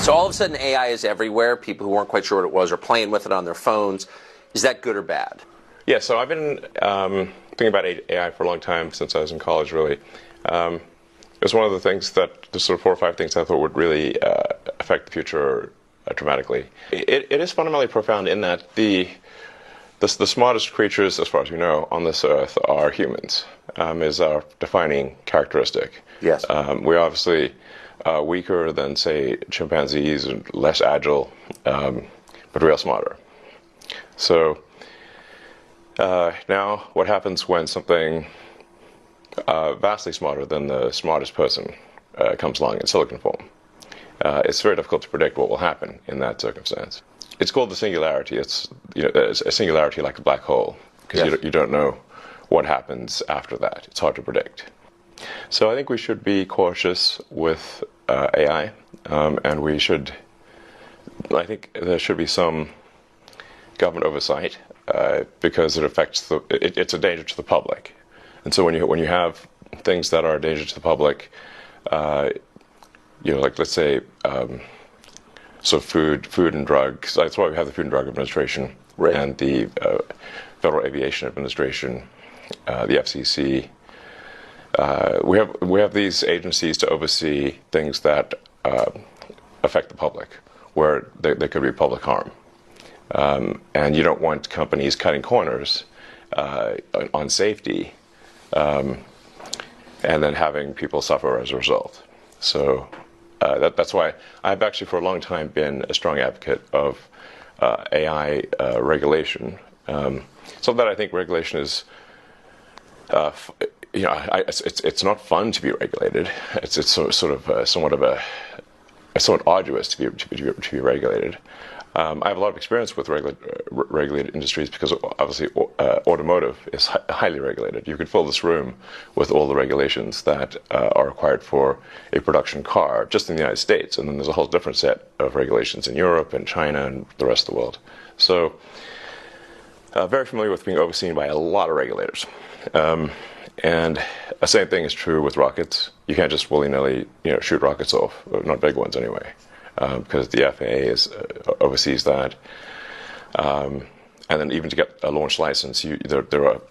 So all of a sudden AI is everywhere. People who weren't quite sure what it was are playing with it on their phones. Is that good or bad? Yeah, so I've been thinking about AI for a long time, since I was in college, really. It was one of the things that, the sort of 4 or 5 things I thought would really affect the future dramatically. It is fundamentally profound in that the smartest creatures, as far as we know, on this earth are humans, is our defining characteristic. Yes. We're obviously weaker than, say, chimpanzees, and less agile, but we are smarter. So now what happens when something vastly smarter than the smartest person comes along in silicon form? It's very difficult to predict what will happen in that circumstance. It's called the singularity. It's a singularity like a black hole, because you don't know what happens after that. It's hard to predict. So I think we should be cautious with AI, and I think there should be some government oversight, because it affects it's a danger to the public. And so when you have things that are a danger to the public, like, let's say, so food and drugs. That's why we have the Food and Drug Administration, right, and the Federal Aviation Administration, the FCC. We have these agencies to oversee things that affect the public, where there could be public harm, and you don't want companies cutting corners on safety, and then having people suffer as a result. So that's why I've actually for a long time been a strong advocate of AI regulation. So that I think regulation is, it's not fun to be regulated. It's somewhat arduous to be regulated. I have a lot of experience with regulated industries, because obviously automotive is highly regulated. You could fill this room with all the regulations that are required for a production car just in the United States, and then there's a whole different set of regulations in Europe and China and the rest of the world. So very familiar with being overseen by a lot of regulators. And the same thing is true with rockets. You can't just willy-nilly shoot rockets off, not big ones anyway. Because the FAA oversees that, and then even to get a launch license, there are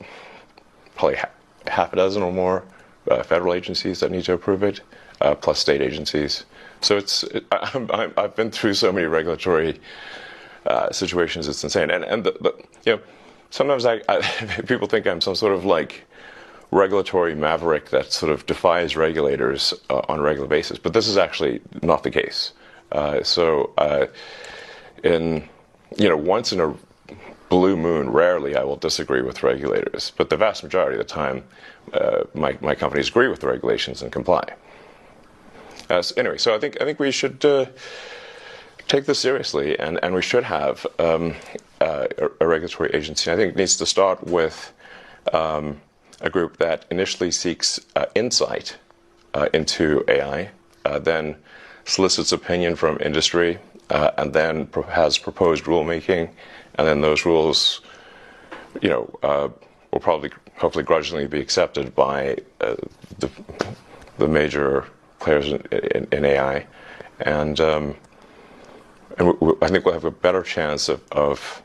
probably half a dozen or more federal agencies that need to approve it, plus state agencies. So I've been through so many regulatory situations; it's insane. And sometimes people think I'm some sort of like regulatory maverick that sort of defies regulators on a regular basis, but this is actually not the case. Once in a blue moon, rarely I will disagree with regulators, but the vast majority of the time, my companies agree with the regulations and comply. Anyway, so I think we should take this seriously, and we should have a regulatory agency. I think it needs to start with a group that initially seeks insight into AI, then solicits opinion from industry, and then has proposed rulemaking, and then those rules, will probably, hopefully, grudgingly be accepted by the major players in AI, and I think we'll have a better chance of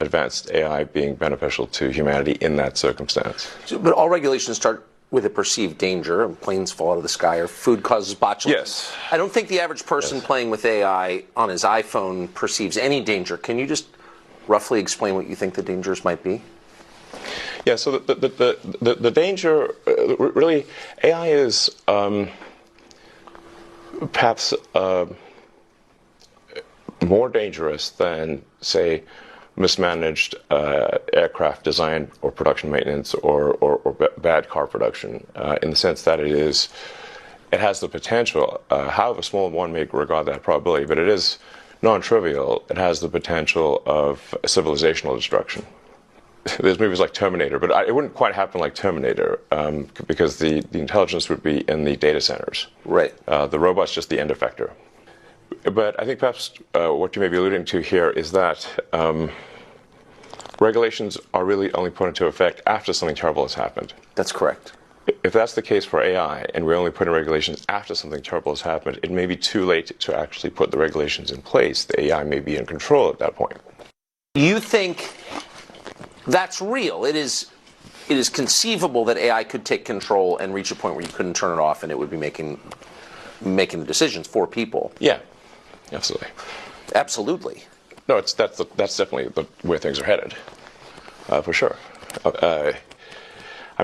advanced AI being beneficial to humanity in that circumstance. But all regulations start with a perceived danger, and planes fall out of the sky, or food causes botulism. Yes. I don't think the average person playing with AI on his iPhone perceives any danger. Can you just roughly explain what you think the dangers might be? Yeah, so the danger, really, AI is perhaps more dangerous than, say, mismanaged aircraft design or production maintenance or bad car production, in the sense that it has the potential, however small one may regard that probability, but it is non-trivial. It has the potential of civilizational destruction. There's movies like Terminator, but it wouldn't quite happen like Terminator, because the intelligence would be in the data centers. Right. The robot's just the end effector. But I think perhaps what you may be alluding to here is that regulations are really only put into effect after something terrible has happened. That's correct. if that's the case for AI, and we only put in regulations after something terrible has happened, it may be too late to actually put the regulations in place. The AI may be in control at that point. You think that's real? It is conceivable that AI could take control and reach a point where you couldn't turn it off, and it would be making decisions for people. Yeah, absolutely. Absolutely. No, that's definitely where things are headed, for sure. I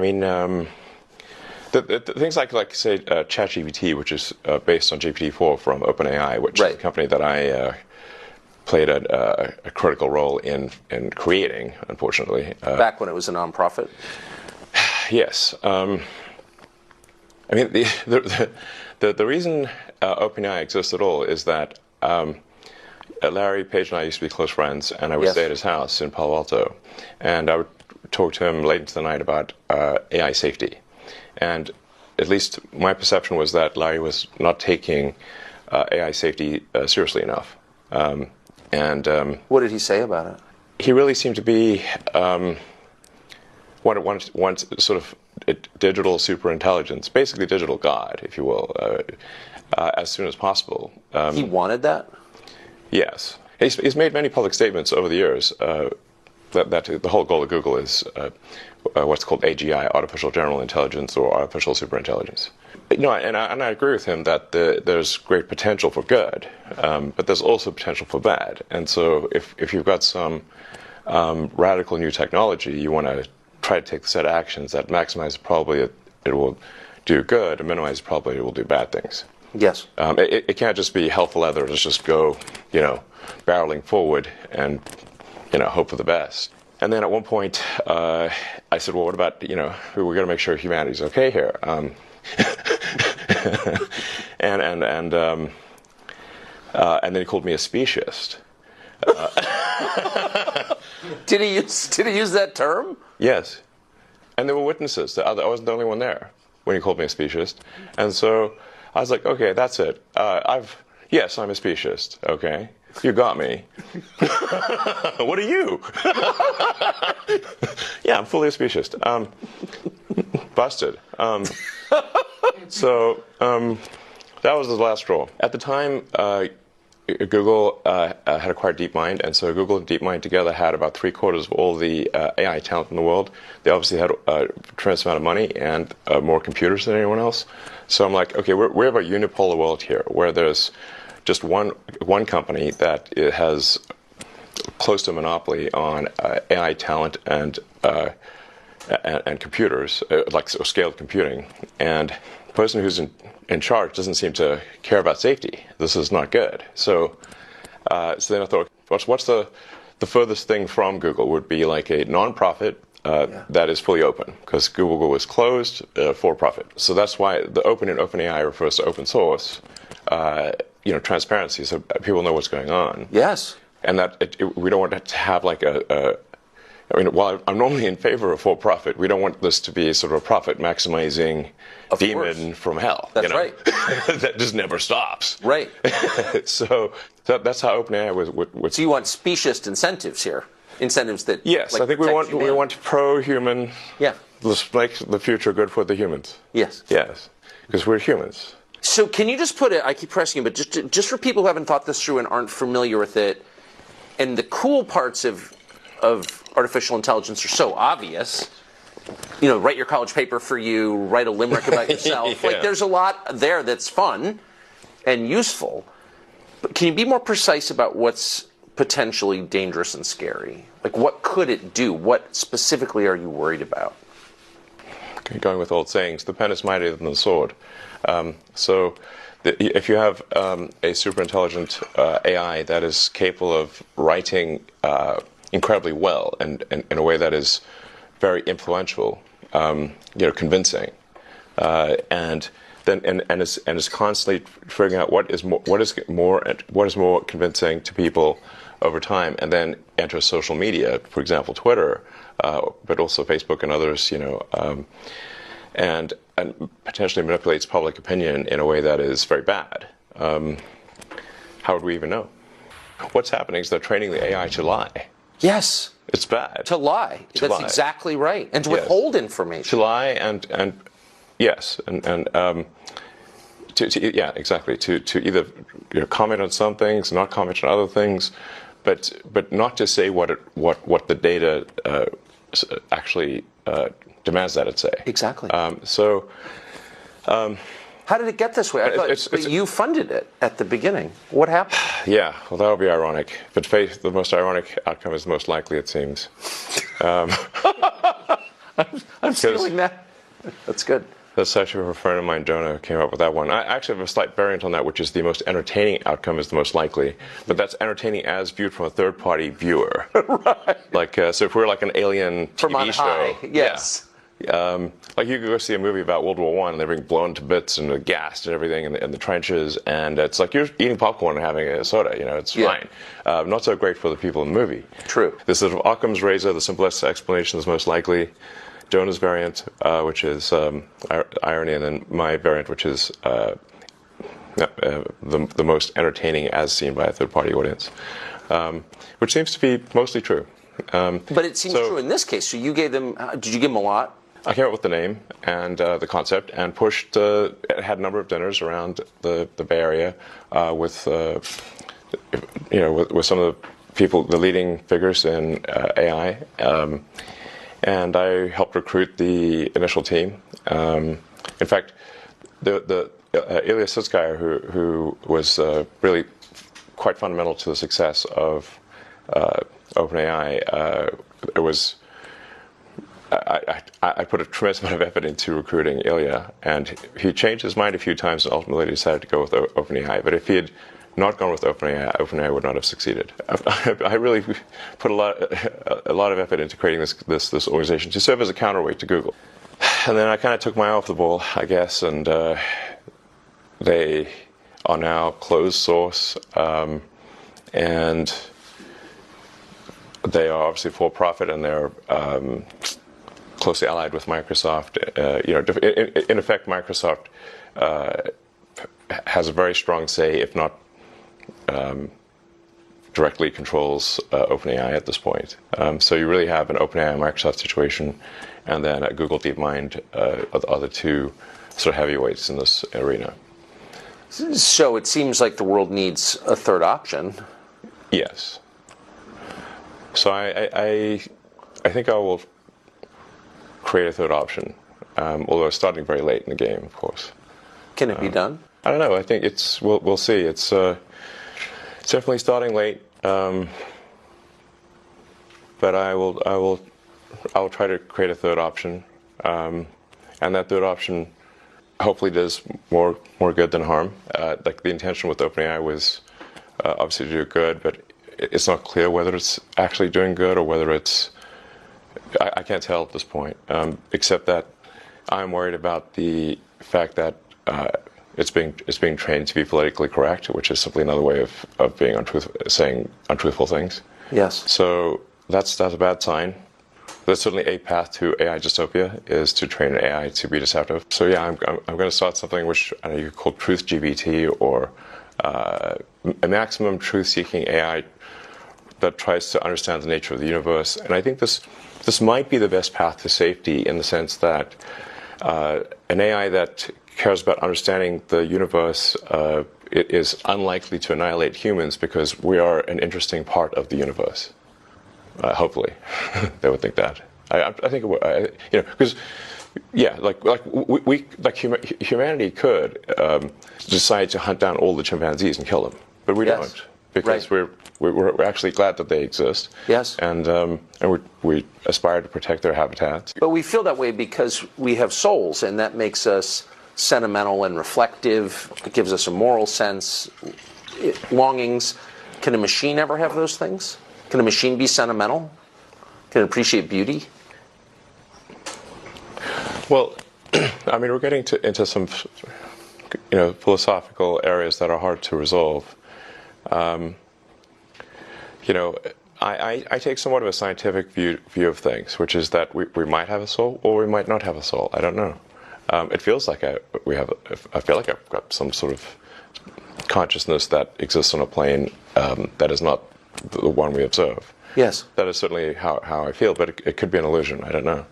mean, the things like say ChatGPT, which is based on GPT-4 from OpenAI, which is a company that I played a critical role in creating, unfortunately. Back when it was a nonprofit? Yes. I mean, the reason OpenAI exists at all is that Larry Page and I used to be close friends, and I would stay at his house in Palo Alto, and I would talk to him late into the night about AI safety. And at least my perception was that Larry was not taking AI safety seriously enough. What did he say about it? He really seemed to be one sort of digital superintelligence, basically digital God, if you will, as soon as possible. He wanted that? Yes. He's made many public statements over the years that the whole goal of Google is what's called AGI, artificial general intelligence, or artificial superintelligence. No, and I agree with him that there's great potential for good, but there's also potential for bad. And so if you've got some radical new technology, you want to try to take the set of actions that maximize the probability it will do good and minimize the probability it will do bad things. Yes. It can't just be hell for leather. Let's just go, barreling forward and, hope for the best. And then at one point, I said, well, what about, we're going to make sure humanity's okay here. And then he called me a speciesist. Did he use that term? Yes. And there were witnesses. I wasn't the only one there when he called me a speciesist. And so I was like, okay, that's it. Yes, I'm a speciesist. Okay. You got me. What are you? Yeah, I'm fully a speciesist. Busted. So that was the last straw. At the time, Google had acquired DeepMind, and so Google and DeepMind together had about 3/4 of all the AI talent in the world. They obviously had a tremendous amount of money and more computers than anyone else. So I'm like, okay, we have a unipolar world here, where there's just one company that has close to a monopoly on AI talent and computers, like scaled computing. And the person who's in charge doesn't seem to care about safety. This is not good. So then I thought, what's the furthest thing from Google would be like a nonprofit that is fully open, because Google was closed for profit. So that's why the open in OpenAI refers to open source, transparency, so people know what's going on. Yes. And that we don't want to have like while I'm normally in favor of for-profit, we don't want this to be sort of a profit-maximizing demon from hell. That's right. That just never stops. Right. So that's how OpenAI was. So you want speciesist incentives here, incentives that. Yes, I think we want pro-human. Yeah. Let's make the future good for the humans. Yes. Yes, because we're humans. So can you just put it? I keep pressing you, but just for people who haven't thought this through and aren't familiar with it, and the cool parts of artificial intelligence are so obvious. Write your college paper for you, write a limerick about yourself. Yeah. Like, there's a lot there that's fun and useful. But can you be more precise about what's potentially dangerous and scary? Like, what could it do? What specifically are you worried about? Okay, going with old sayings, the pen is mightier than the sword. So if you have a super intelligent AI that is capable of writing incredibly well and in a way that is very influential, convincing, and is constantly figuring out what is more convincing to people over time, and then enters social media, for example, Twitter, but also Facebook and others, and potentially manipulates public opinion in a way that is very bad. How would we even know? What's happening is they're training the AI to lie. Yes. It's bad. To lie. That's exactly right. And to withhold information. To lie and Yes, yeah, exactly. To either comment on some things, not comment on other things, but not to say what the data actually demands that it say. Exactly. How did it get this way? I thought you funded it at the beginning. What happened? Yeah, well, that would be ironic. But the most ironic outcome is most likely, it seems. I'm stealing that. That's good. That's actually a friend of mine, Jonah, came up with that one. I actually have a slight variant on that, which is the most entertaining outcome is the most likely. But that's entertaining as viewed from a third-party viewer. Right. Like, so if we're like an alien from TV on show. High. Yes. Yeah. Like you could go see a movie about World War I, and they're being blown to bits and they're gassed and everything in the trenches, and it's like you're eating popcorn and having a soda. It's fine. Not so great for the people in the movie. True. This sort of Occam's razor, the simplest explanation is most likely. Jonah's variant, which is irony, and then my variant, which is the most entertaining as seen by a third-party audience, which seems to be mostly true. But it seems true in this case. So you gave them, did you give them a lot? I came up with the name and the concept and pushed, had a number of dinners around the Bay Area with some of the people, the leading figures in AI. And I helped recruit the initial team. In fact, the Ilya Sutskever, who was really quite fundamental to the success of OpenAI, I put a tremendous amount of effort into recruiting Ilya, and he changed his mind a few times and ultimately decided to go with OpenAI. But if he had not gone with OpenAI would not have succeeded. I really put a lot of effort into creating this organization to serve as a counterweight to Google. And then I kind of took my eye off the ball, I guess, and they are now closed source, and they are obviously for profit, and they're closely allied with Microsoft. In effect, Microsoft has a very strong say, if not directly controls OpenAI at this point. So you really have an OpenAI Microsoft situation, and then Google DeepMind are the other two sort of heavyweights in this arena. So it seems like the world needs a third option. Yes. So I think I will create a third option, although it's starting very late in the game, of course. Can it be done? I don't know. I think we'll see. It's definitely starting late, but I'll try to create a third option, and that third option hopefully does more good than harm. Like the intention with OpenAI was obviously to do good, but it's not clear whether it's actually doing good or whether it's. I can't tell at this point, except that I'm worried about the fact that it's being trained to be politically correct, which is simply another way of being saying untruthful things. Yes. So that's a bad sign. There's certainly a path to AI dystopia is to train an AI to be deceptive. So yeah, I'm going to start something which I know you could call TruthGPT, or a maximum truth-seeking AI that tries to understand the nature of the universe. And I think this might be the best path to safety, in the sense that an AI that cares about understanding the universe it is unlikely to annihilate humans, because we are an interesting part of the universe. Hopefully, they would think that. I think it would, because humanity could decide to hunt down all the chimpanzees and kill them, but we don't, because we're actually glad that they exist. Yes, and we aspire to protect their habitats. But we feel that way because we have souls, and that makes us sentimental and reflective. It gives us a moral sense, longings. Can a machine ever have those things? Can a machine be sentimental? Can it appreciate beauty? Well, I mean, we're getting into some, philosophical areas that are hard to resolve. I take somewhat of a scientific view of things, which is that we might have a soul or we might not have a soul. I don't know. It feels like I feel like I've got some sort of consciousness that exists on a plane that is not the one we observe. Yes. That is certainly how I feel, but it could be an illusion. I don't know.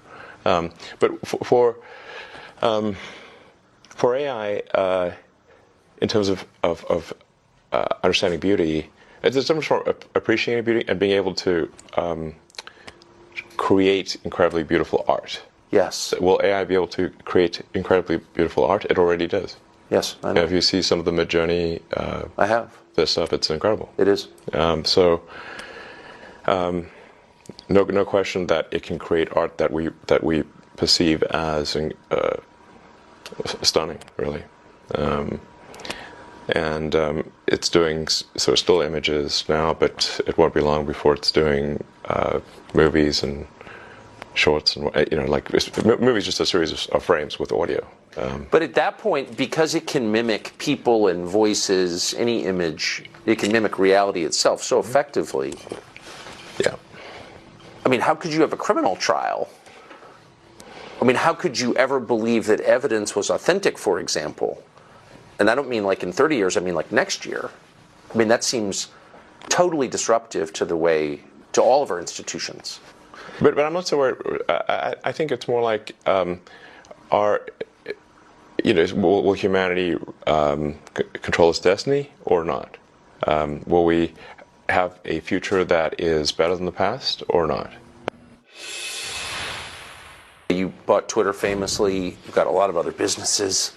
But for For AI, in terms of understanding beauty, there's a difference from appreciating beauty and being able to create incredibly beautiful art. Yes. Will AI be able to create incredibly beautiful art? It already does. Yes, I know. If you see some of the Mid-Journey, I have. This stuff, it's incredible. It is. No question that it can create art that we perceive as stunning, really. It's doing sort of still images now, but it won't be long before it's doing movies and shorts and movies, just a series of frames with audio. But at that point, because it can mimic people and voices, any image, it can mimic reality itself so effectively. Yeah. I mean, how could you have a criminal trial? I mean, how could you ever believe that evidence was authentic, for example? And I don't mean like in 30 years, I mean like next year. I mean, that seems totally disruptive to all of our institutions. But I'm not so worried. I think it's more like, will humanity control its destiny or not? Will we have a future that is better than the past or not? You bought Twitter famously. You've got a lot of other businesses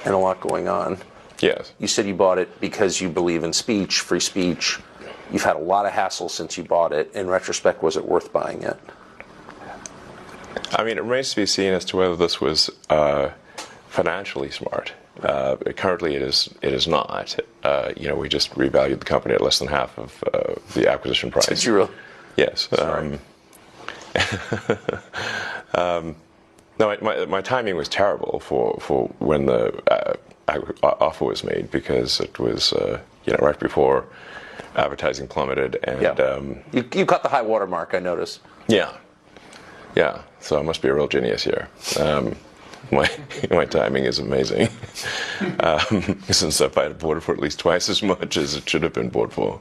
and a lot going on. Yes. You said you bought it because you believe in speech, free speech. You've had a lot of hassle since you bought it. In retrospect, was it worth buying it? I mean, it remains to be seen as to whether this was financially smart. Currently, it is not. We just revalued the company at less than half of the acquisition price. Did you really? Yes. No, my timing was terrible for when the offer was made, because it was right before advertising plummeted, and you caught the high water mark, I noticed. Yeah. So I must be a real genius here. My timing is amazing. Since if I had bought it for at least twice as much as it should have been bought for.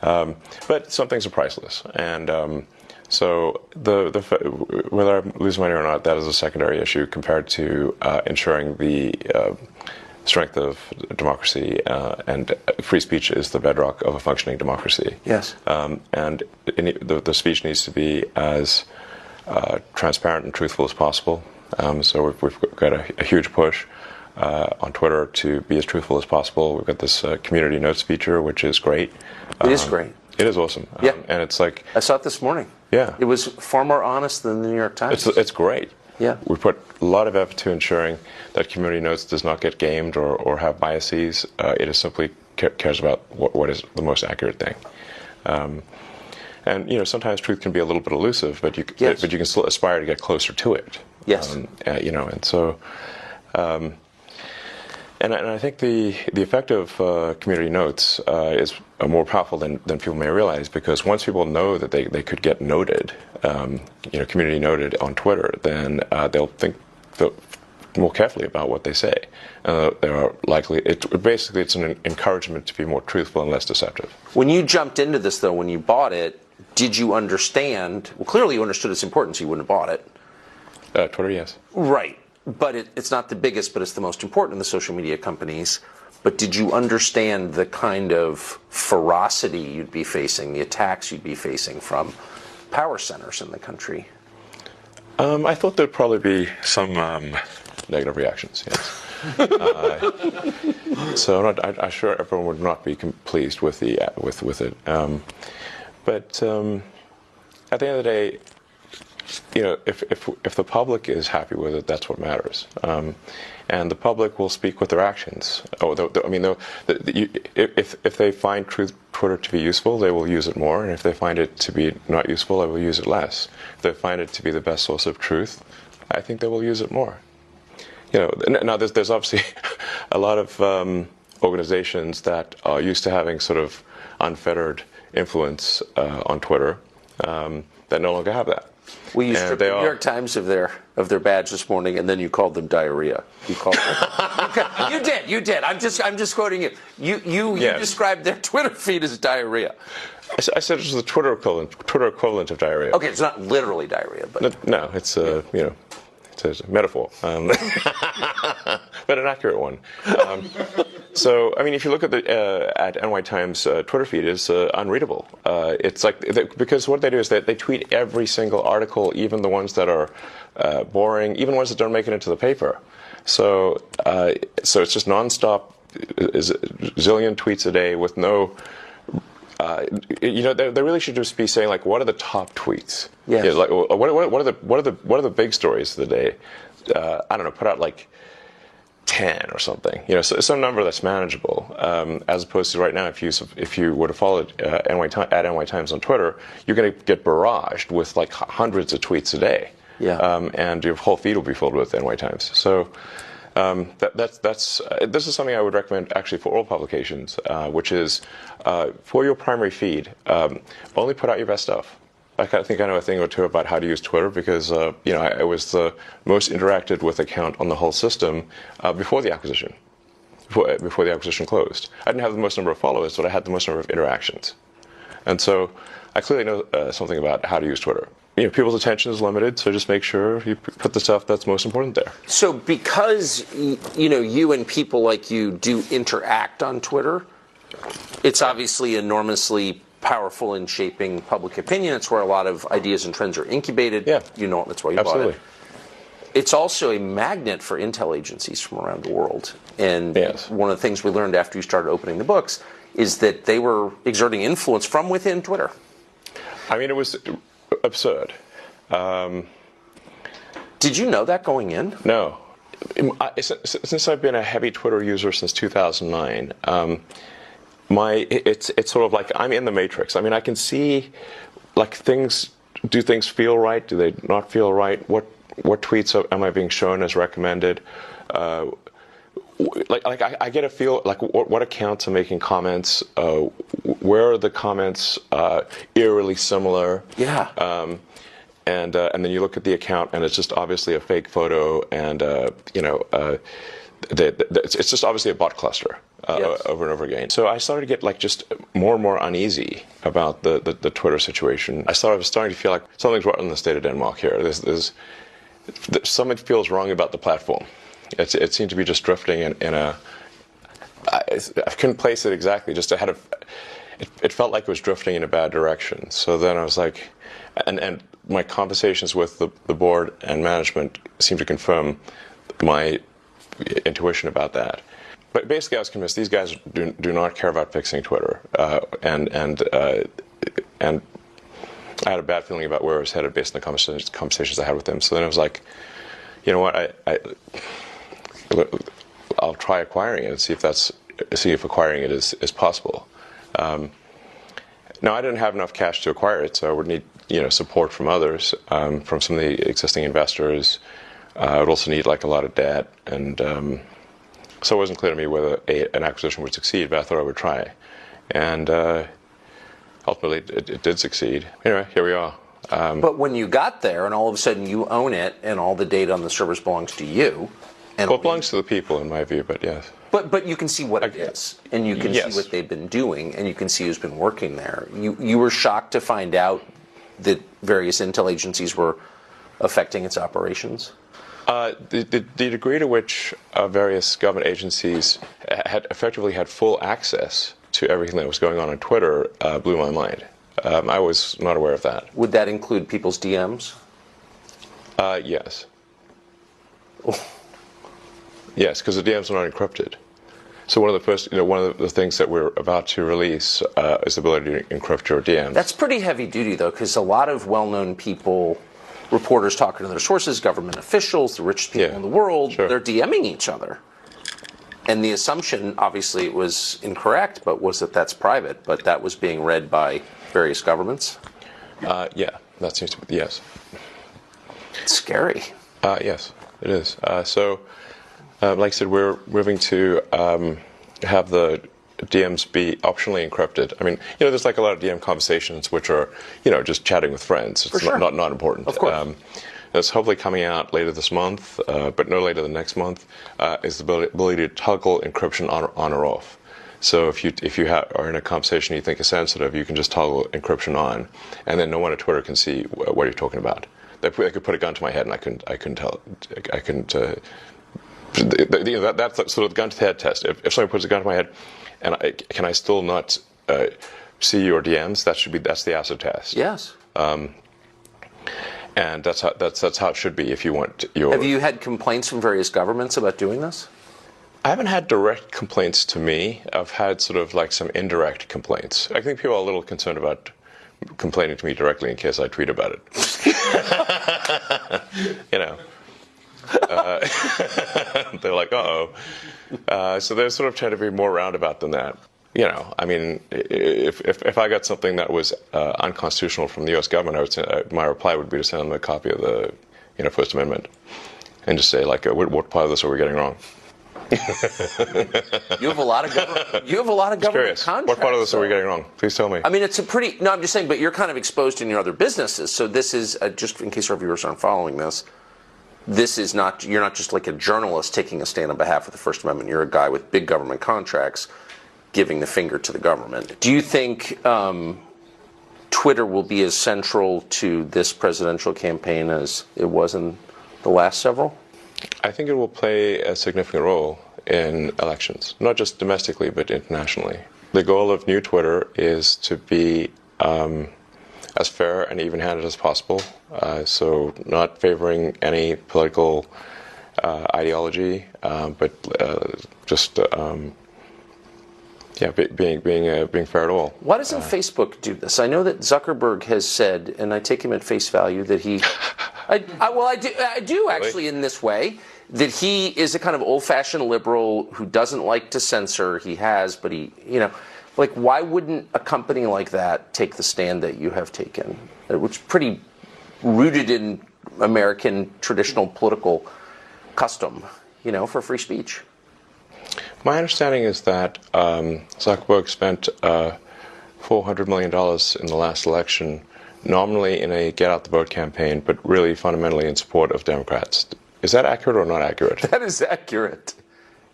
But some things are priceless, and so whether I lose money or not, that is a secondary issue compared to ensuring the strength of democracy, and free speech is the bedrock of a functioning democracy. Yes. And the speech needs to be as transparent and truthful as possible. So we've got a huge push on Twitter to be as truthful as possible. We've got this community notes feature, which is great. It is great. It is awesome. Yeah. And it's like, I saw it this morning. Yeah. It was far more honest than the New York Times. It's great. Yeah. We put a lot of effort to ensuring that community notes does not get gamed or have biases. It is simply cares about what is the most accurate thing. And sometimes truth can be a little bit elusive, but you can still aspire to get closer to it. Yes. And so, and I think the effect of community notes is more powerful than people may realize, because once people know that they could get noted, community noted on Twitter, then they'll think more carefully about what they say. They are likely. It's an encouragement to be more truthful and less deceptive. When you jumped into this, though, when you bought it, did you understand? Well, clearly you understood its importance. You wouldn't have bought it. Twitter, yes. Right. But it's not the biggest, but it's the most important of the social media companies. But did you understand the kind of ferocity you'd be facing, the attacks you'd be facing from power centers in the country? I thought there'd probably be some negative reactions, yes. So I'm sure everyone would not be pleased with it. But at the end of the day, if the public is happy with it, that's what matters. And the public will speak with their actions. If they find Twitter to be useful, they will use it more. And if they find it to be not useful, they will use it less. If they find it to be the best source of truth, I think they will use it more. Now there's obviously a lot of organizations that are used to having sort of unfettered influence on Twitter that no longer have that. Well, you stripped the New York Times of their badge this morning, and then you called them diarrhea. You called them. You did. I'm just quoting you. You described their Twitter feed as diarrhea. I said it was the Twitter equivalent of diarrhea. Okay, it's not literally diarrhea, but no, it's it's a metaphor, but an accurate one. So, I mean, if you look at the at NY Times Twitter feed, it's unreadable. It's like because what they do is they tweet every single article, even the ones that are boring, even ones that don't make it into the paper. So it's just nonstop, zillion tweets a day with no. They really should just be saying like, what are the top tweets? Yes. You know, like, what are the big stories of the day? I don't know. Put out like 10 or something. You know, so some number that's manageable. As opposed to right now, if you were to follow at NY Times on Twitter, you're going to get barraged with like hundreds of tweets a day. Yeah. And your whole feed will be filled with NY Times. So. This is something I would recommend actually for all publications, which is for your primary feed, only put out your best stuff. I think I know a thing or two about how to use Twitter because I was the most interacted with account on the whole system before the acquisition, before the acquisition closed. I didn't have the most number of followers, but I had the most number of interactions, and so I clearly know something about how to use Twitter. You know, people's attention is limited, so just make sure you put the stuff that's most important there. So because, you and people like you do interact on Twitter, it's obviously enormously powerful in shaping public opinion. It's where a lot of ideas and trends are incubated. Yeah. That's why you Absolutely. bought it. It's also a magnet for intel agencies from around the world. And yes. One of the things we learned after you started opening the books is that they were exerting influence from within Twitter. I mean, it was absurd. Did you know that going in? No. Since I've been a heavy Twitter user since 2009, it's sort of like I'm in the matrix. I mean, I can see like do things feel right? Do they not feel right? What tweets am I being shown as recommended? I get a feel like what accounts are making comments. Where are the comments eerily similar? Yeah. And then you look at the account, and it's just obviously a fake photo, and it's just obviously a bot cluster Yes. over and over again. So I started to get like just more and more uneasy about the Twitter situation. I was starting to feel like something's wrong in the state of Denmark here. There's something feels wrong about the platform. It seemed to be just drifting in a. I couldn't place it exactly. Just it felt like it was drifting in a bad direction. So then I was like, and my conversations with the board and management seemed to confirm my intuition about that. But basically, I was convinced these guys do not care about fixing Twitter, and I had a bad feeling about where I was headed based on the conversations I had with them. So then I was like, you know what, I'll try acquiring it and see if acquiring it is possible. Now, I didn't have enough cash to acquire it, so I would need support from others, from some of the existing investors. I would also need like a lot of debt, and so it wasn't clear to me whether an acquisition would succeed, but I thought I would try. And ultimately, it did succeed. Anyway, here we are. But when you got there, and all of a sudden you own it, and all the data on the servers belongs to you. And well, it belongs to the people, in my view, but yes. But you can see what it is, and you can see what they've been doing, and you can see who's been working there. You were shocked to find out that various intel agencies were affecting its operations? The degree to which various government agencies had effectively had full access to everything that was going on Twitter blew my mind. I was not aware of that. Would that include people's DMs? Yes. Yes, because the DMs are not encrypted. So one of the things that we're about to release is the ability to encrypt your DMs. That's pretty heavy duty, though, because a lot of well-known people, reporters talking to their sources, government officials, the richest people in the world, they're DMing each other. And the assumption, obviously it was incorrect, but was that that's private, but that was being read by various governments? Yeah, that seems to be, yes. It's scary. Yes, it is. Like I said, we're moving to have the DMs be optionally encrypted. I mean, there's like a lot of DM conversations which are, just chatting with friends. It's not important. Of course. It's hopefully coming out later this month, but no later than next month, is the ability to toggle encryption on or off. So if you are in a conversation you think is sensitive, you can just toggle encryption on, and then no one at Twitter can see what you're talking about. they could put a gun to my head, and I couldn't tell. I couldn't. That's sort of the gun to the head test. If someone puts a gun to my head, and can I still not see your DMs? That's the acid test. Yes. And that's how it should be if you want your. Have you had complaints from various governments about doing this? I haven't had direct complaints to me. I've had sort of like some indirect complaints. I think people are a little concerned about complaining to me directly in case I tweet about it. You know. They're like, uh-oh. So they sort of tend to be more roundabout than that. You know, I mean, if I got something that was unconstitutional from the U.S. government, I would say, my reply would be to send them a copy of the, First Amendment, and just say, like, what part of this are we getting wrong? You have a lot of government contracts. What part of this are we getting wrong? Please tell me. I mean, it's a pretty. No, I'm just saying, but you're kind of exposed in your other businesses. So this is just in case our viewers aren't following this. This is not. You're not just like a journalist taking a stand on behalf of the First Amendment. You're a guy with big government contracts, giving the finger to the government. Do you think Twitter will be as central to this presidential campaign as it was in the last several? I think it will play a significant role in elections, not just domestically, but internationally. The goal of New Twitter is to be as fair and even-handed as possible, so not favoring any political ideology, but just being fair at all. Why doesn't Facebook do this? I know that Zuckerberg has said, and I take him at face value, that he. I do actually in this way, that he is a kind of old-fashioned liberal who doesn't like to censor. He has, but why wouldn't a company like that take the stand that you have taken, which is pretty rooted in American traditional political custom, for free speech? My understanding is that Zuckerberg spent $400 million in the last election, nominally in a get-out-the-vote campaign, but really fundamentally in support of Democrats. Is that accurate or not accurate? That is accurate.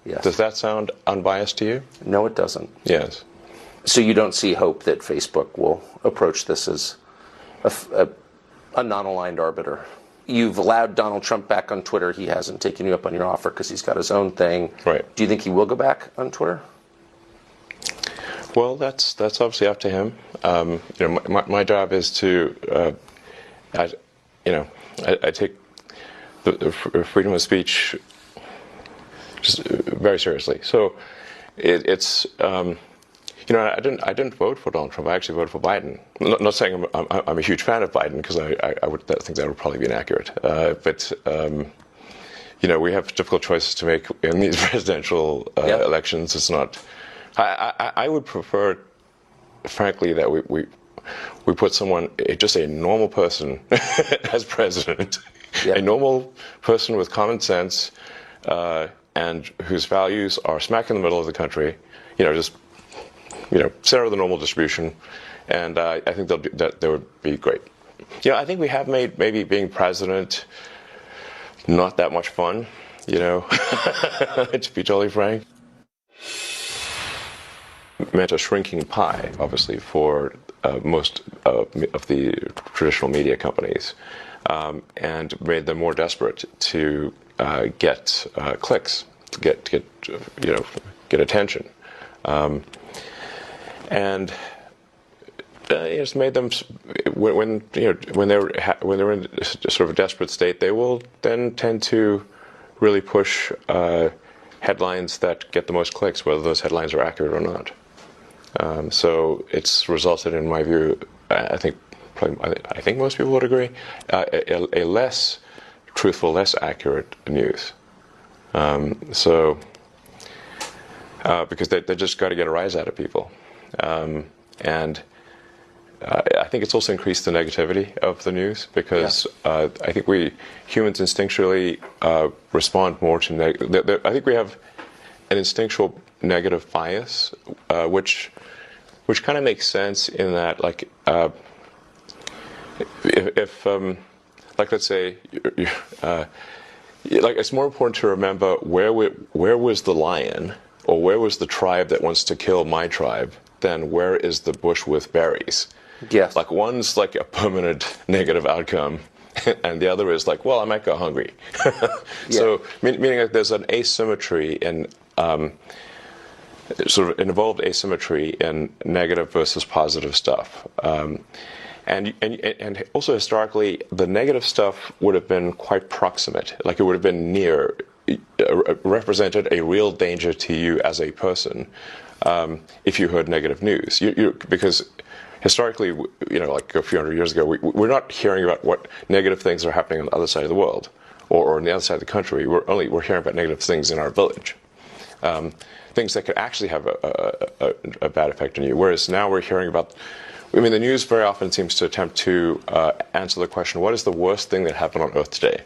Yes. Does that sound unbiased to you? No, it doesn't. Yes. So you don't see hope that Facebook will approach this as a non-aligned arbiter? You've allowed Donald Trump back on Twitter. He hasn't taken you up on your offer because he's got his own thing. Right. Do you think he will go back on Twitter? Well, that's obviously up to him. My job is to, I take the freedom of speech just very seriously. So it's. I didn't vote for Donald Trump. I actually voted for Biden. Not saying I'm a huge fan of Biden, because I would think that would probably be inaccurate. But we have difficult choices to make in these presidential elections. It's not. I would prefer, frankly, that we put someone, just a normal person, as president, a normal person with common sense, and whose values are smack in the middle of the country. Center of the normal distribution, and I think that would be great. I think we have made maybe being president not that much fun, to be totally frank. Meant a shrinking pie, obviously, for most of the traditional media companies, and made them more desperate to get clicks, to get attention. And it's made them, when they're in sort of a desperate state, they will then tend to really push headlines that get the most clicks, whether those headlines are accurate or not. So it's resulted, in my view, I think most people would agree, a less truthful, less accurate news. Because they just got to get a rise out of people. And I think it's also increased the negativity of the news, because I think we humans instinctually respond more to I think we have an instinctual negative bias, which kind of makes sense in that, like, if let's say, it's more important to remember where was the lion, or where was the tribe that wants to kill my tribe, than where is the bush with berries. Yes. Like, one's like a permanent negative outcome, and the other is like, well, I might go hungry. So meaning that there's an asymmetry in sort of an evolved asymmetry in negative versus positive stuff. And also historically, the negative stuff would have been quite proximate, like it would have been near, represented a real danger to you as a person if you heard negative news. Because historically, like a few hundred years ago, we're not hearing about what negative things are happening on the other side of the world or on the other side of the country. We're hearing about negative things in our village. Things that could actually have a bad effect on you. Whereas now we're hearing about, the news very often seems to attempt to answer the question, what is the worst thing that happened on Earth today?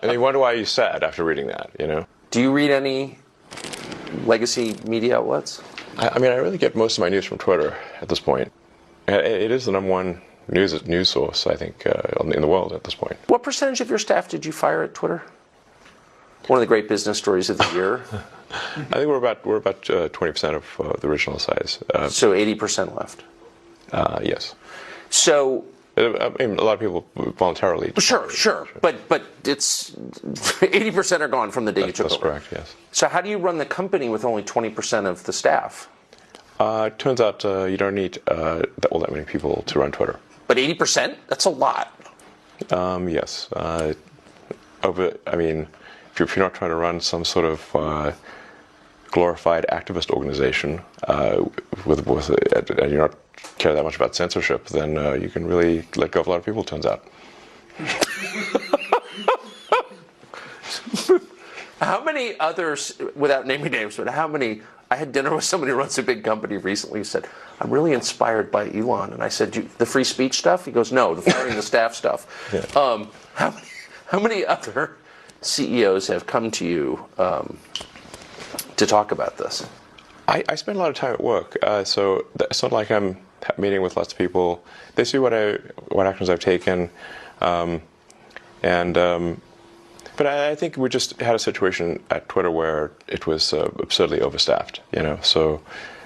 And you wonder why you're sad after reading that, Do you read any legacy media outlets? I really get most of my news from Twitter at this point. It is the number one news source, I think, in the world at this point. What percentage of your staff did you fire at Twitter? One of the great business stories of the year. I think we're about 20% of the original size. So 80% left. Yes. So a lot of people voluntarily. Sure. But it's 80% are gone from the day you took over. That's correct. Yes. So how do you run the company with only 20% of the staff? It turns out you don't need that many people to run Twitter. But 80%? That's a lot. Yes. If you're not trying to run some sort of glorified activist organization and you're not care that much about censorship, then you can really let go of a lot of people, it turns out. How many others, without naming names, but I had dinner with somebody who runs a big company recently who said, I'm really inspired by Elon. And I said, the free speech stuff? He goes, no, the firing the staff stuff. Yeah. How many other CEOs have come to you to talk about this? I spend a lot of time at work, so it's not like I'm meeting with lots of people. They see what actions I've taken, but I think we just had a situation at Twitter where it was absurdly overstaffed. So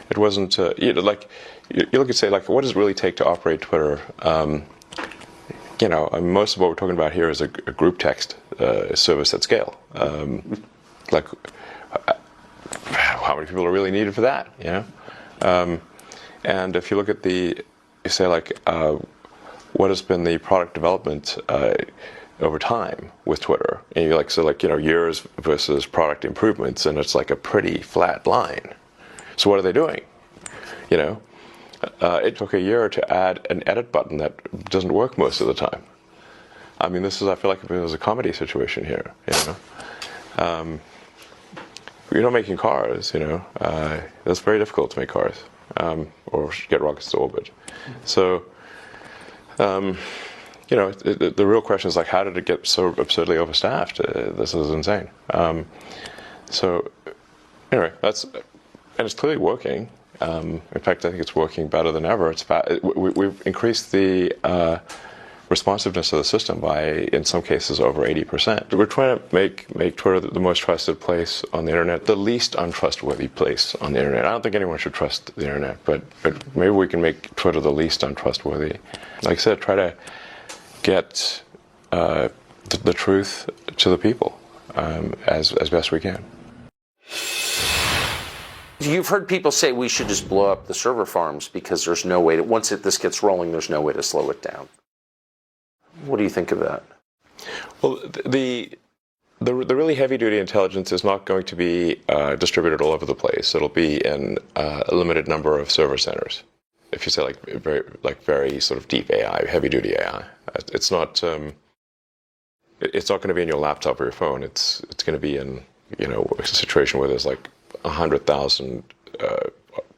it wasn't like you look and say, like, what does it really take to operate Twitter? Most of what we're talking about here is a group text service at scale. Like, how many people are really needed for that? And if you look at you say, like, what has been the product development over time with Twitter? And you're like, years versus product improvements, and it's like a pretty flat line. So what are they doing? It took a year to add an edit button that doesn't work most of the time. I feel like it was a comedy situation here, You're not making cars, It's very difficult to make cars, or get rockets to orbit. So, the real question is, like, how did it get so absurdly overstaffed? This is insane. So, anyway, and it's clearly working. In fact, I think it's working better than ever. We've increased the responsiveness of the system by, in some cases, over 80%. We're trying to make Twitter the most trusted place on the internet, the least untrustworthy place on the internet. I don't think anyone should trust the internet, but maybe we can make Twitter the least untrustworthy. Like I said, try to get the truth to the people as best we can. You've heard people say we should just blow up the server farms because there's no way to, once this gets rolling, there's no way to slow it down. What do you think of that? Well, the really heavy-duty intelligence is not going to be distributed all over the place. It'll be in a limited number of server centers. If you say very sort of deep AI, heavy-duty AI, it's not going to be in your laptop or your phone. It's going to be in a situation where there's like 100,000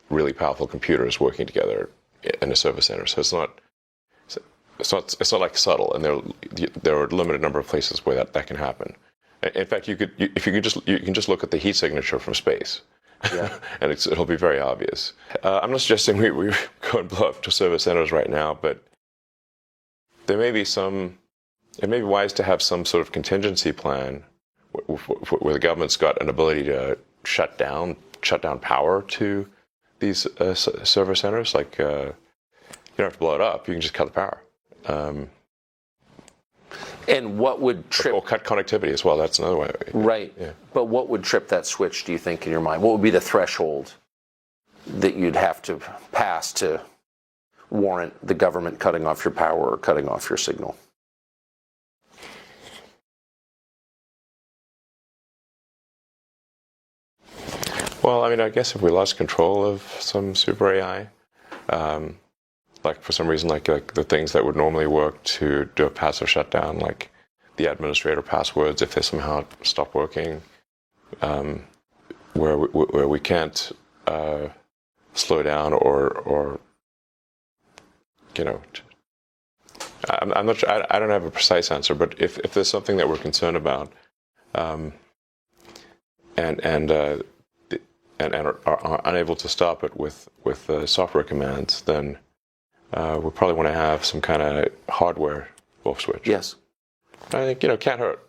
really powerful computers working together in a server center. So it's not like subtle, and there are a limited number of places where that can happen. In fact, you can just look at the heat signature from space, and it'll be very obvious. I'm not suggesting we go and blow up to server centers right now, but there may be it may be wise to have some sort of contingency plan where the government's got an ability to shut down power to these server centers. Like, you don't have to blow it up; you can just cut the power. And what would trip... Or cut connectivity as well. That's another way. Right. Yeah. But what would trip that switch, do you think, in your mind? What would be the threshold that you'd have to pass to warrant the government cutting off your power or cutting off your signal? Well, I mean, I guess if we lost control of some super AI, like for some reason, like the things that would normally work to do a passive shutdown, like the administrator passwords, if they somehow stop working, where we can't slow down or I'm not sure. I don't have a precise answer, but if there's something that we're concerned about, and are unable to stop it with software commands, then we probably want to have some kind of hardware off switch. Yes. I think, can't hurt.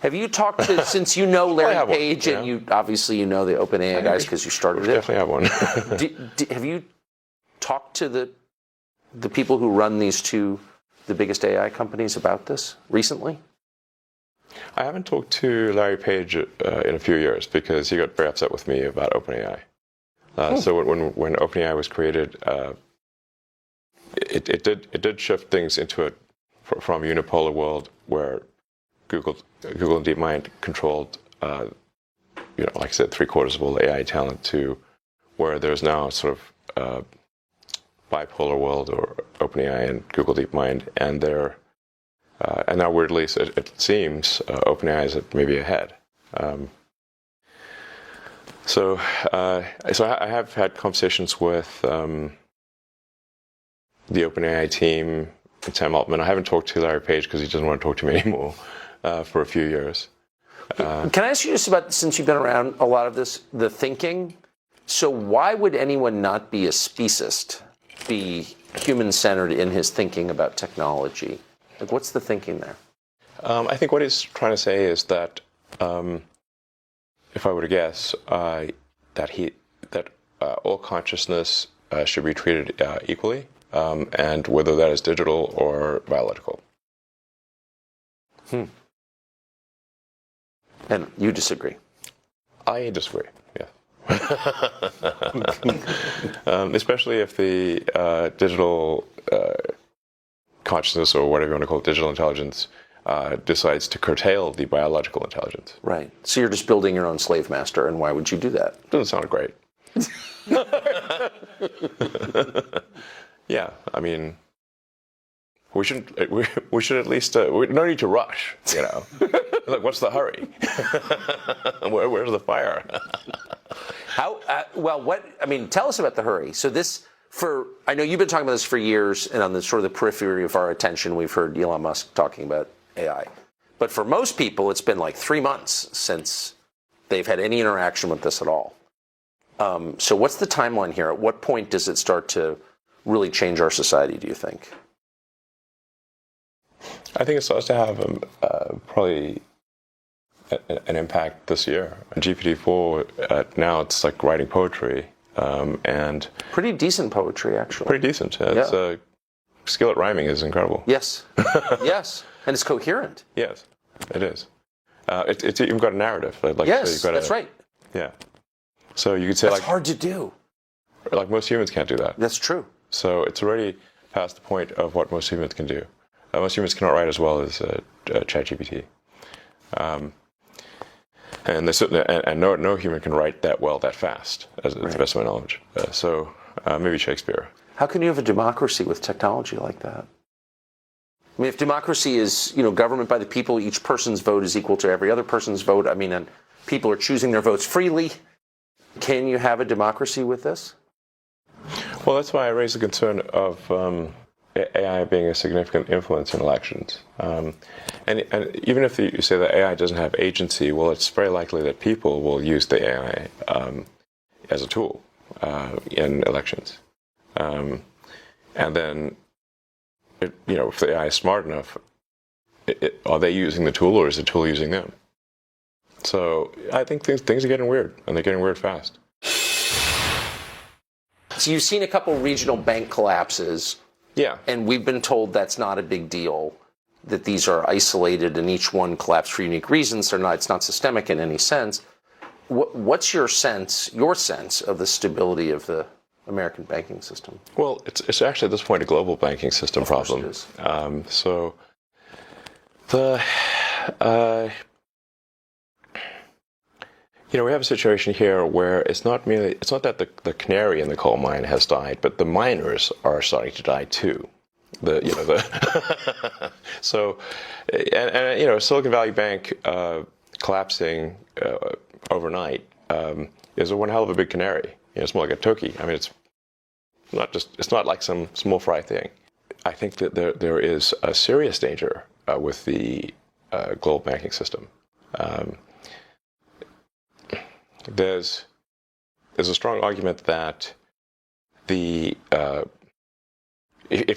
Have you talked to, since you know Larry Page, one, and you obviously know the OpenAI guys because you started it. Definitely have one. Have you talked to the people who run the biggest AI companies about this recently? I haven't talked to Larry Page in a few years because he got very upset with me about OpenAI. So when OpenAI was created, it did shift things into it from a unipolar world where Google and DeepMind controlled, like I said, 3/4 of all the AI talent, to where there's now sort of bipolar world, or OpenAI and Google DeepMind, and and now weirdly, it seems OpenAI is maybe ahead. So I have had conversations with the OpenAI team and Sam Altman. I haven't talked to Larry Page because he doesn't want to talk to me anymore for a few years. Can I ask you just about, since you've been around a lot of this, the thinking? So why would anyone not be a speciesist, be human-centered in his thinking about technology? Like, what's the thinking there? I think what he's trying to say is that, if I were to guess, that all consciousness should be treated equally, and whether that is digital or biological. And you disagree? I disagree, yeah. Especially if the digital consciousness, or whatever you want to call it, digital intelligence, decides to curtail the biological intelligence. Right. So you're just building your own slave master, and why would you do that? Doesn't sound great. Yeah, I mean, we should at least, no need to rush, Look, what's the hurry? Where's the fire? Tell us about the hurry. So I know you've been talking about this for years, and on the sort of the periphery of our attention, we've heard Elon Musk talking about AI. But for most people, it's been like 3 months since they've had any interaction with this at all. So what's the timeline here? At what point does it start to really change our society, do you think? I think it starts to have probably an impact this year. GPT-4, now it's like writing poetry. And pretty decent poetry, actually. Pretty decent. Its skill at rhyming is incredible. Yes. Yes. And it's coherent. Yes, it is. It's even got a narrative. Yes, that's right. Yeah. So you could say that's hard to do. Like most humans can't do that. That's true. So it's already past the point of what most humans can do. Most humans cannot write as well as ChatGPT. And they certainly, and no human can write that well, that fast, as to the best of my knowledge. So maybe Shakespeare. How can you have a democracy with technology like that? I mean, if democracy is, government by the people, each person's vote is equal to every other person's vote. I mean, and people are choosing their votes freely. Can you have a democracy with this? Well, that's why I raised the concern of AI being a significant influence in elections. And even if you say that AI doesn't have agency, well, it's very likely that people will use the AI as a tool in elections. And then, if the AI is smart enough, are they using the tool, or is the tool using them? So I think things are getting weird, and they're getting weird fast. So you've seen a couple regional bank collapses. Yeah. And we've been told that's not a big deal. that these are isolated and each one collapsed for unique reasons. It's not systemic in any sense. What's your sense of the stability of the American banking system? Well, it's actually at this point a global banking system problem. It is. So the we have a situation here where it's not that the canary in the coal mine has died, but the miners are starting to die too. So Silicon Valley Bank collapsing overnight is one hell of a big canary. It's more like a turkey. I mean, it's not like some small fry thing. I think that there is a serious danger with the global banking system. There's a strong argument that if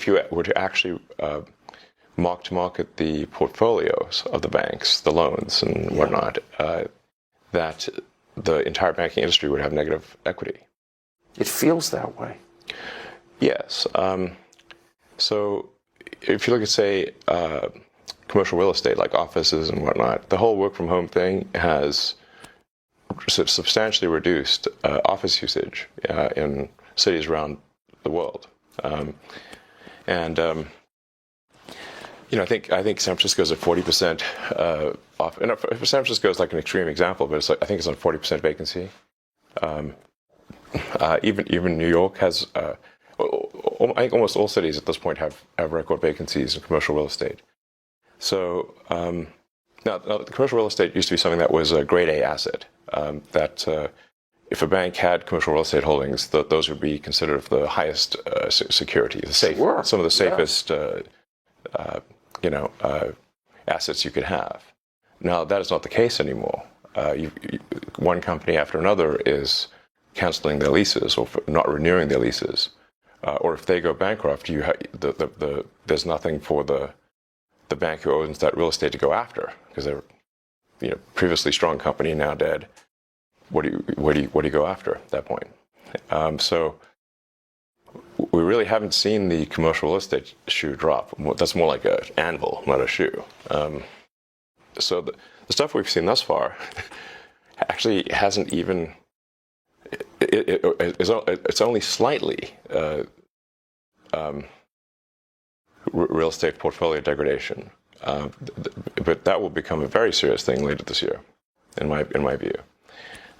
you were to actually mark to market the portfolios of the banks, the loans and whatnot, that the entire banking industry would have negative equity. It feels that way. Yes. So if you look at, say, commercial real estate, like offices and whatnot, the whole work from home thing has substantially reduced office usage in cities around the world. I think San Francisco is at 40% off. And San Francisco is like an extreme example, but I think it's on 40% vacancy. Even New York has. I think almost all cities at this point have record vacancies in commercial real estate. So now, the commercial real estate used to be something that was a grade A asset. That if a bank had commercial real estate holdings, those would be considered the highest security, some of the safest, assets you could have. Now that is not the case anymore. One company after another is canceling their leases or not renewing their leases, or if they go bankrupt, there's nothing for the bank who owns that real estate to go after because they're previously strong company now dead. What do you go after at that point? So we really haven't seen the commercial real estate shoe drop. That's more like an anvil, not a shoe. So the stuff we've seen thus far actually hasn't even. It's only slightly real estate portfolio degradation, but that will become a very serious thing later this year, in my view.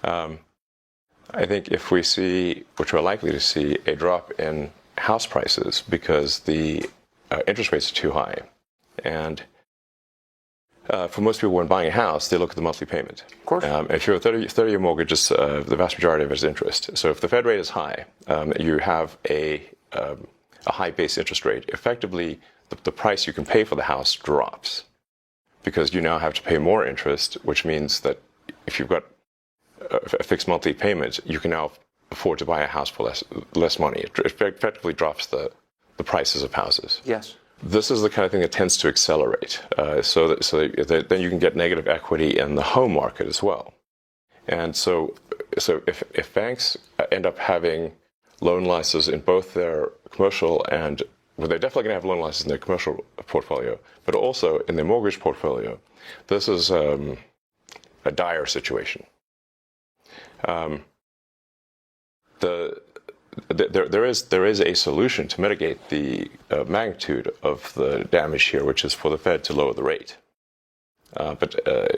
I think if we see, which we're likely to see, a drop in house prices because the interest rates are too high, and for most people when buying a house, they look at the monthly payment. Of course. If you're a 30-year mortgage, the vast majority of it is interest. So if the Fed rate is high, you have a high base interest rate. Effectively, the price you can pay for the house drops because you now have to pay more interest, which means that if you've got a fixed monthly payment, you can now afford to buy a house for less money. It effectively drops the prices of houses. Yes. This is the kind of thing that tends to accelerate, so that then you can get negative equity in the home market as well. And so if banks end up having loan losses in both their commercial and, well, they're definitely going to have loan losses in their commercial portfolio, but also in their mortgage portfolio, this is a dire situation. There is a solution to mitigate the magnitude of the damage here, which is for the Fed to lower the rate. But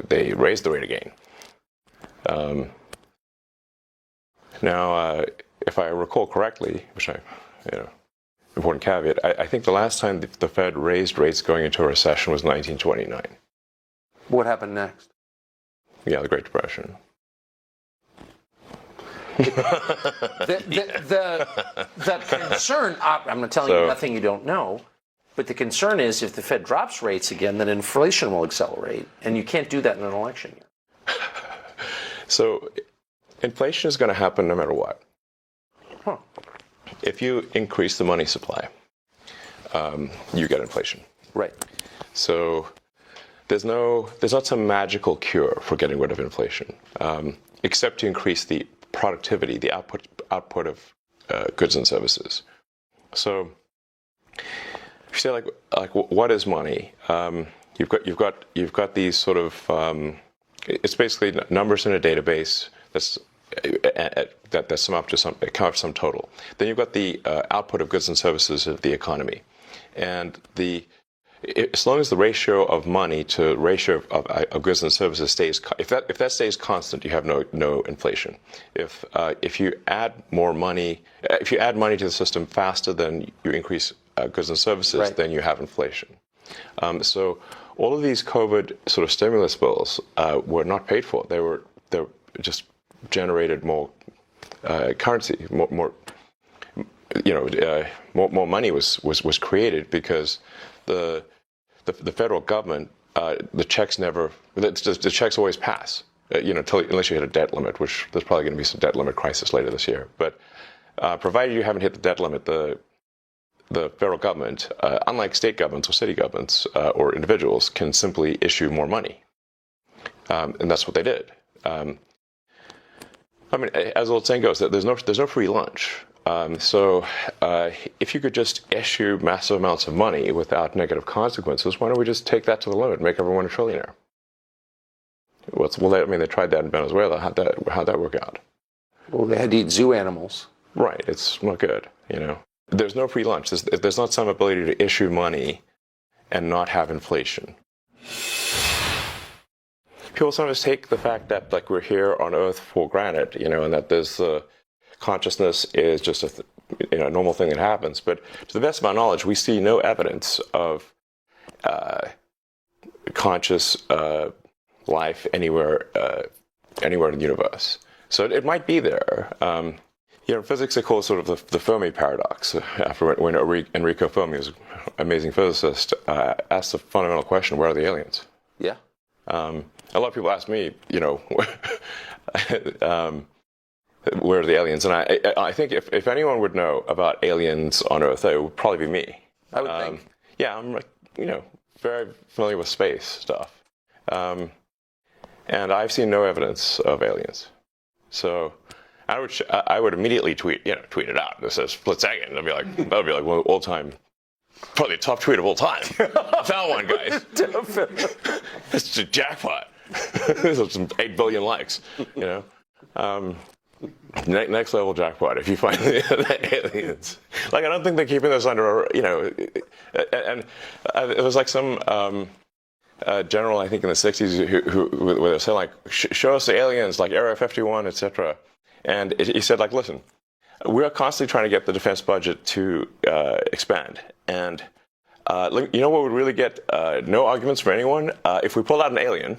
they raised the rate again. Now, if I recall correctly, which important caveat, I think the last time the Fed raised rates going into a recession was 1929. What happened next? Yeah, the Great Depression. The concern, I'm not telling you nothing you don't know, but the concern is if the Fed drops rates again, then inflation will accelerate, and you can't do that in an election year. So inflation is going to happen no matter what. Huh. If you increase the money supply, you get inflation. Right. So there's not some magical cure for getting rid of inflation, except to increase the productivity, the output of goods and services. So you say what is money? You've got these sort of it's basically numbers in a database that sum up to some total. Then you've got the output of goods and services of the economy, and as long as the ratio of money to ratio of goods and services stays, if that stays constant, you have no inflation. If you add more money, if you add money to the system faster than you increase goods and services, right, then you have inflation. So all of these COVID sort of stimulus bills were not paid for. They just generated more currency, more money was created because the federal government, the checks always pass, unless you hit a debt limit, which there's probably going to be some debt limit crisis later this year. But provided you haven't hit the debt limit, the federal government, unlike state governments or city governments or individuals, can simply issue more money, and that's what they did. I mean, as the old saying goes, there's no free lunch. So if you could just issue massive amounts of money without negative consequences, why don't we just take that to the limit and make everyone a trillionaire? They tried that in Venezuela. How'd that work out? Well, they had to eat zoo animals. Right. It's not good, There's no free lunch. There's not some ability to issue money and not have inflation. People sometimes take the fact that we're here on Earth for granted, and that there's consciousness is just a normal thing that happens. But to the best of my knowledge, we see no evidence of conscious life anywhere in the universe. So it might be there. In physics, they call it sort of the Fermi paradox. After when Enrico Fermi, was an amazing physicist, asked the fundamental question: where are the aliens? Yeah. A lot of people ask me, where are the aliens? And I think if anyone would know about aliens on Earth, it would probably be me. I would think. Yeah, I'm very familiar with space stuff, and I've seen no evidence of aliens. So I would immediately tweet it out. This is split second. That would be like one of the all-time. Probably a top tweet of all time. I found one, guys. It's a jackpot. There's some 8 billion likes, Next level jackpot if you find the aliens. I don't think they're keeping this under, and it was like some general, I think in the 60s, who where they said show us the aliens, like Area 51, etc. And he said listen, we are constantly trying to get the defense budget to expand. And you know what would really get no arguments from anyone? If we pulled out an alien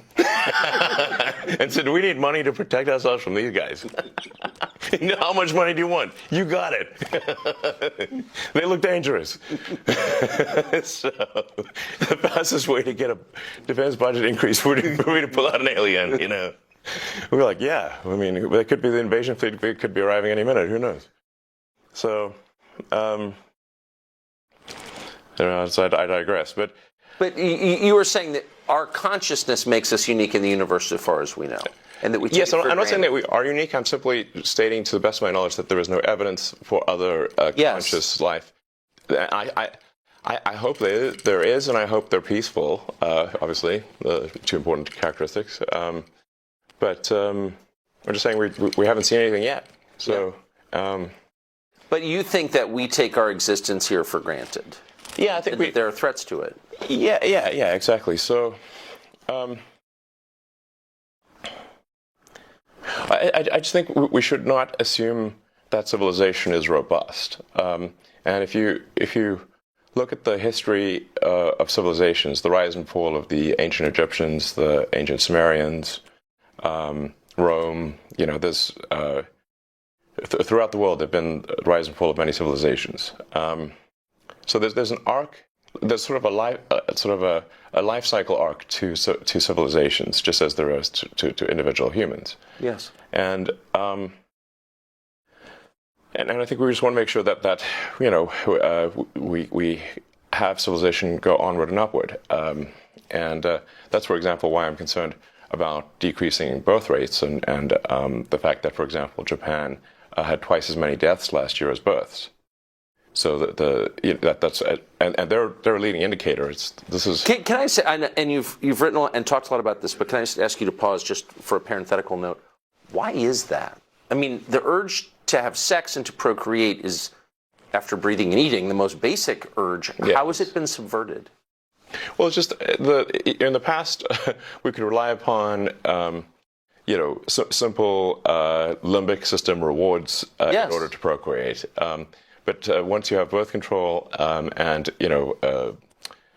and said, we need money to protect ourselves from these guys. How much money do you want? You got it. They look dangerous. So the fastest way to get a defense budget increase would be to pull out an alien, We're like, yeah. I mean, it could be the invasion fleet. It could be arriving any minute. Who knows? So, so I digress. But you were saying that our consciousness makes us unique in the universe as far as we know, and that we take yes, it for I'm not saying granted. that we are unique. I'm simply stating, to the best of my knowledge, that there is no evidence for other conscious life. I hope there is, and I hope they're peaceful. Obviously, the two important characteristics. But I'm just saying we haven't seen anything yet. So. Yeah. But you think that we take our existence here for granted? Yeah, I think that there are threats to it. Yeah, exactly. So, I just think we should not assume that civilization is robust. And if you look at the history of civilizations, the rise and fall of the ancient Egyptians, the ancient Sumerians, Rome, there's throughout the world there've been the rise and fall of many civilizations. So there's an arc. There's sort of a life cycle arc to civilizations, just as there is to individual humans. Yes. And I think we just want to make sure that we have civilization go onward and upward. And that's, for example, why I'm concerned about decreasing birth rates and the fact that, for example, Japan had twice as many deaths last year as births. So that's and they're a leading indicator. This is. Can I say, and you've written and talked a lot about this, but can I just ask you to pause just for a parenthetical note? Why is that? I mean, the urge to have sex and to procreate is, after breathing and eating, the most basic urge. Yes. How has it been subverted? Well, it's just in the past we could rely upon simple limbic system rewards Yes. in order to procreate. But once you have birth control and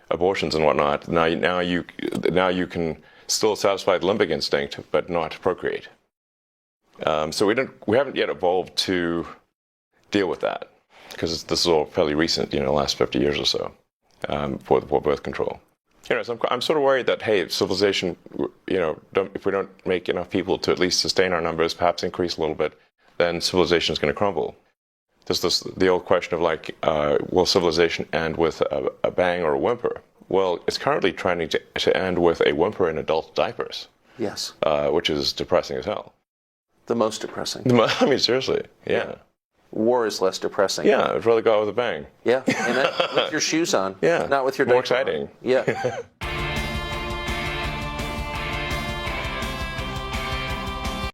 abortions and whatnot, now you can still satisfy the limbic instinct, but not procreate. So we haven't yet evolved to deal with that, because this is all fairly recent, the last 50 years or so, for birth control. So I'm sort of worried that, hey, civilization, if we don't make enough people to at least sustain our numbers, perhaps increase a little bit, then civilization is going to crumble. There's the old question of will civilization end with a bang or a whimper? Well, it's currently trying to end with a whimper in adult diapers. Yes. Which is depressing as hell. The most depressing. I mean, seriously, yeah. War is less depressing. Yeah, I'd rather go out with a bang. Yeah, and with your shoes on. Yeah, Not with your more diaper on. exciting. Yeah.